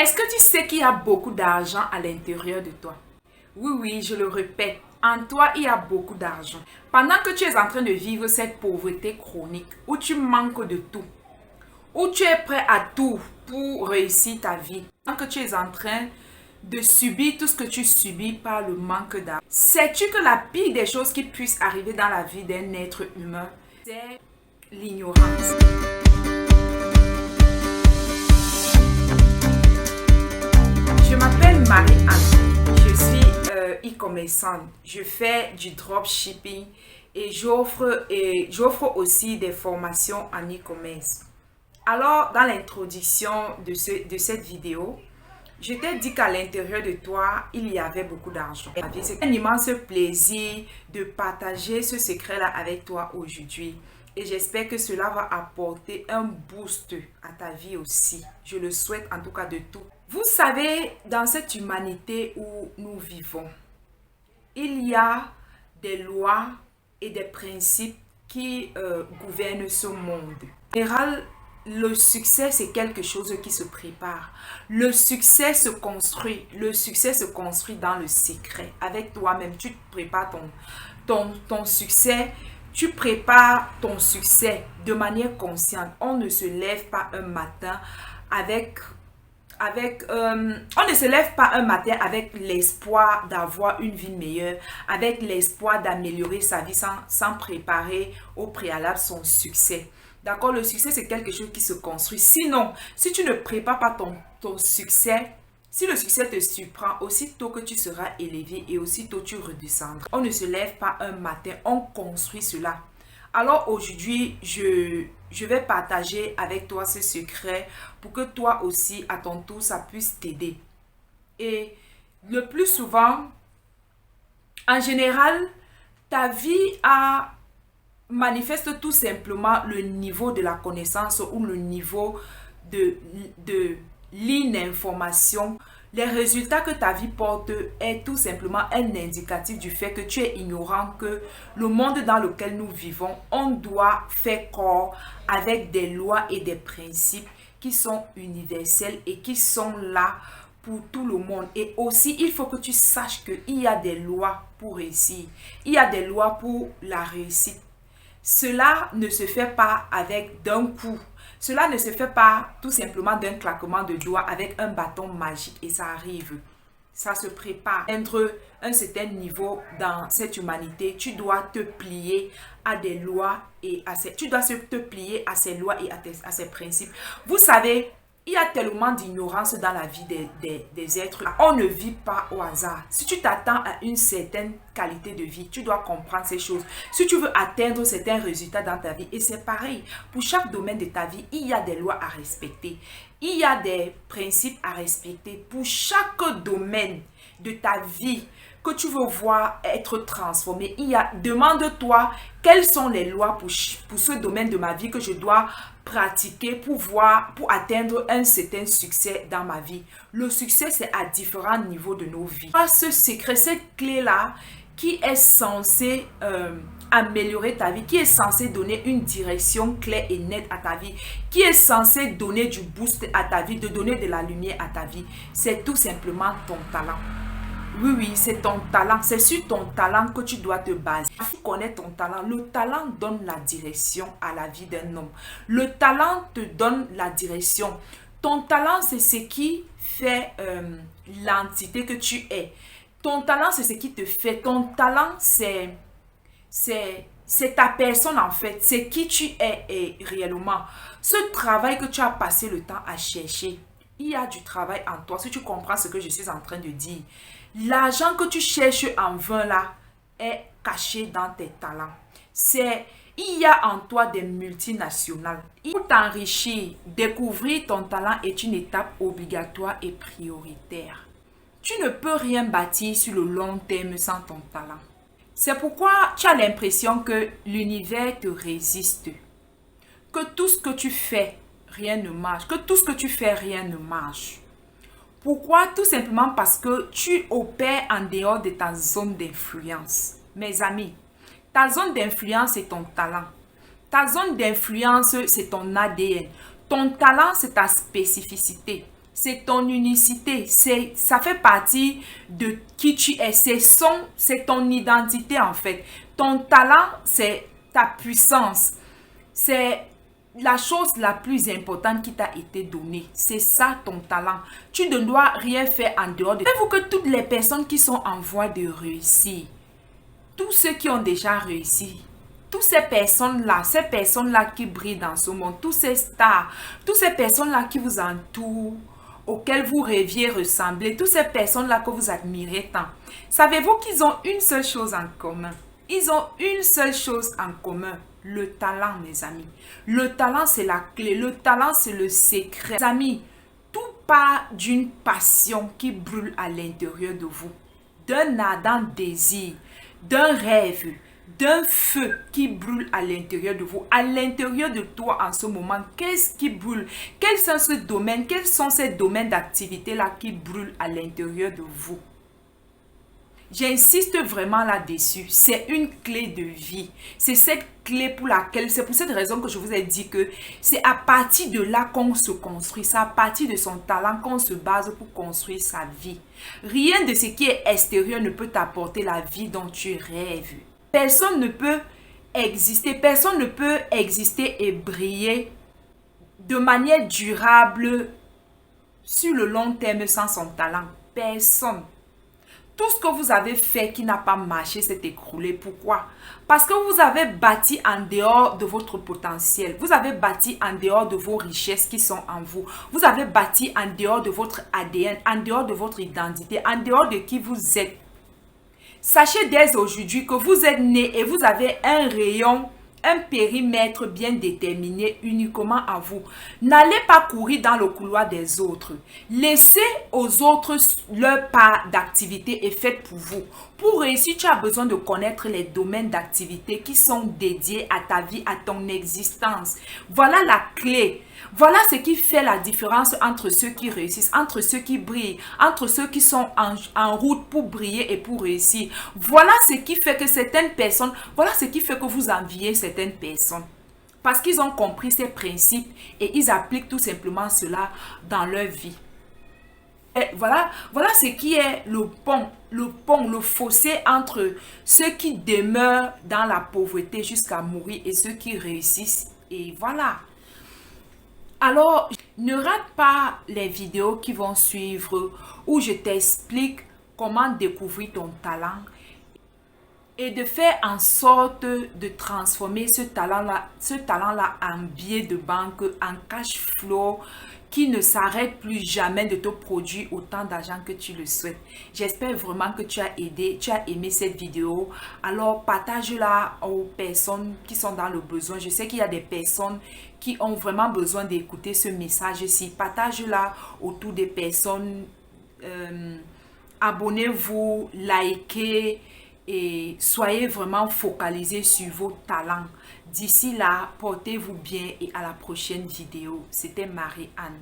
Est-ce que tu sais qu'il y a beaucoup d'argent à l'intérieur de toi? Oui, oui, je le répète, en toi, il y a beaucoup d'argent. Pendant que tu es en train de vivre cette pauvreté chronique, où tu manques de tout, où tu es prêt à tout pour réussir ta vie, pendant que tu es en train de subir tout ce que tu subis par le manque d'argent, sais-tu que la pire des choses qui puissent arriver dans la vie d'un être humain, c'est l'ignorance? Je m'appelle Marie-Anne, je suis e-commerçante, je fais du dropshipping et j'offre aussi des formations en e-commerce. Alors, dans l'introduction de cette vidéo, je t'ai dit qu'à l'intérieur de toi, il y avait beaucoup d'argent. C'est un immense plaisir de partager ce secret-là avec toi aujourd'hui. Et j'espère que cela va apporter un boost à ta vie aussi. Je le souhaite en tout cas de tout. Vous savez, dans cette humanité où nous vivons, il y a des lois et des principes qui gouvernent ce monde. En général, le succès, c'est quelque chose qui se prépare. Le succès se construit. Le succès se construit dans le secret. Avec toi-même, tu prépares ton succès. Tu prépares ton succès de manière consciente. On ne se lève pas un matin on ne se lève pas un matin avec l'espoir d'avoir une vie meilleure, avec l'espoir d'améliorer sa vie sans préparer au préalable son succès. D'accord? Le succès, c'est quelque chose qui se construit. Sinon, si tu ne prépares pas ton succès, si le succès te surprend, aussitôt que tu seras élevé et aussitôt tu redescendras. On ne se lève pas un matin, on construit cela. Alors aujourd'hui, je vais partager avec toi ce secret pour que toi aussi, à ton tour, ça puisse t'aider. Et le plus souvent, en général, ta vie manifeste tout simplement le niveau de la connaissance ou le niveau de l'information. Les résultats que ta vie porte est tout simplement un indicatif du fait que tu es ignorant que le monde dans lequel nous vivons, on doit faire corps avec des lois et des principes qui sont universels et qui sont là pour tout le monde. Et aussi, il faut que tu saches qu'il y a des lois pour réussir. Il y a des lois pour la réussite. Cela ne se fait pas avec d'un coup. Cela ne se fait pas tout simplement d'un claquement de doigts avec un bâton magique et ça arrive. Ça se prépare. Atteindre un certain niveau dans cette humanité, tu dois te plier à des lois et te plier à ces lois et à ces principes. Vous savez, il y a tellement d'ignorance dans la vie des êtres. On ne vit pas au hasard. Si tu t'attends à une certaine qualité de vie, tu dois comprendre ces choses. Si tu veux atteindre certains résultats dans ta vie, et c'est pareil, pour chaque domaine de ta vie, il y a des lois à respecter. Il y a des principes à respecter pour chaque domaine de ta vie que tu veux voir être transformé. Demande-toi quelles sont les lois pour ce domaine de ma vie que je dois pratiquer pour atteindre un certain succès dans ma vie. Le succès, c'est à différents niveaux de nos vies. Ce secret, cette clé-là qui est censée améliorer ta vie, qui est censée donner une direction claire et nette à ta vie, qui est censée donner du boost à ta vie, de donner de la lumière à ta vie, c'est tout simplement ton talent. Oui, oui, c'est ton talent. C'est sur ton talent que tu dois te baser. Tu connais ton talent. Le talent donne la direction à la vie d'un homme. Le talent te donne la direction. Ton talent, c'est ce qui fait l'entité que tu es. Ton talent, c'est ce qui te fait. Ton talent, c'est ta personne en fait. C'est qui tu es réellement. Ce travail que tu as passé le temps à chercher, il y a du travail en toi. Si tu comprends ce que je suis en train de dire. L'argent que tu cherches en vain là est caché dans tes talents. Il y a en toi des multinationales. Pour t'enrichir, découvrir ton talent est une étape obligatoire et prioritaire. Tu ne peux rien bâtir sur le long terme sans ton talent. C'est pourquoi tu as l'impression que l'univers te résiste. Que tout ce que tu fais, rien ne marche. Que tout ce que tu fais, rien ne marche. Pourquoi? Tout simplement parce que tu opères en dehors de ta zone d'influence. Mes amis, ta zone d'influence, c'est ton talent. Ta zone d'influence, c'est ton ADN. Ton talent, c'est ta spécificité. c'est ton unicité, ça fait partie de qui tu es, c'est ton identité en fait. Ton talent, c'est ta puissance, c'est la chose la plus importante qui t'a été donnée. C'est ça ton talent. Tu ne dois rien faire en dehors de... Savez-vous que toutes les personnes qui sont en voie de réussir, tous ceux qui ont déjà réussi, toutes ces personnes-là qui brillent dans ce monde, tous ces stars, toutes ces personnes-là qui vous entourent, auxquelles vous rêviez ressembler, toutes ces personnes-là que vous admirez tant, savez-vous qu'ils ont une seule chose en commun? Ils ont une seule chose en commun, le talent, mes amis. Le talent, c'est la clé. Le talent, c'est le secret. Mes amis, tout part d'une passion qui brûle à l'intérieur de vous, d'un ardent désir, d'un rêve, d'un feu qui brûle à l'intérieur de vous, à l'intérieur de toi en ce moment. Qu'est-ce qui brûle? Quels sont ces domaines d'activité-là qui brûlent à l'intérieur de vous? J'insiste vraiment là-dessus. C'est une clé de vie. C'est cette clé c'est pour cette raison que je vous ai dit que c'est à partir de là qu'on se construit. C'est à partir de son talent qu'on se base pour construire sa vie. Rien de ce qui est extérieur ne peut t'apporter la vie dont tu rêves. Personne ne peut exister et briller de manière durable sur le long terme sans son talent. Personne. Tout ce que vous avez fait qui n'a pas marché s'est écroulé. Pourquoi? Parce que vous avez bâti en dehors de votre potentiel. Vous avez bâti en dehors de vos richesses qui sont en vous. Vous avez bâti en dehors de votre ADN, en dehors de votre identité, en dehors de qui vous êtes. Sachez dès aujourd'hui que vous êtes né et vous avez un rayon, un périmètre bien déterminé uniquement à vous. N'allez pas courir dans le couloir des autres. Laissez aux autres leur part d'activité et faites pour vous. Pour réussir, tu as besoin de connaître les domaines d'activité qui sont dédiés à ta vie, à ton existence. Voilà la clé. Voilà ce qui fait la différence entre ceux qui réussissent, entre ceux qui brillent, entre ceux qui sont en route pour briller et pour réussir. Voilà ce qui fait que voilà ce qui fait que vous enviez certaines personnes. Parce qu'ils ont compris ces principes et ils appliquent tout simplement cela dans leur vie. Et voilà ce qui est le fossé entre ceux qui demeurent dans la pauvreté jusqu'à mourir et ceux qui réussissent. Et voilà. Alors, ne rate pas les vidéos qui vont suivre où je t'explique comment découvrir ton talent et de faire en sorte de transformer ce talent-là en billet de banque, en cash flow qui ne s'arrête plus jamais de te produire autant d'argent que tu le souhaites. J'espère vraiment que tu as aimé cette vidéo. Alors, partage-la aux personnes qui sont dans le besoin. Je sais qu'il y a des personnes qui ont vraiment besoin d'écouter ce message-ci. Partage-la autour des personnes. Abonnez-vous, likez et soyez vraiment focalisés sur vos talents. D'ici là, portez-vous bien et à la prochaine vidéo. C'était Marie-Anne.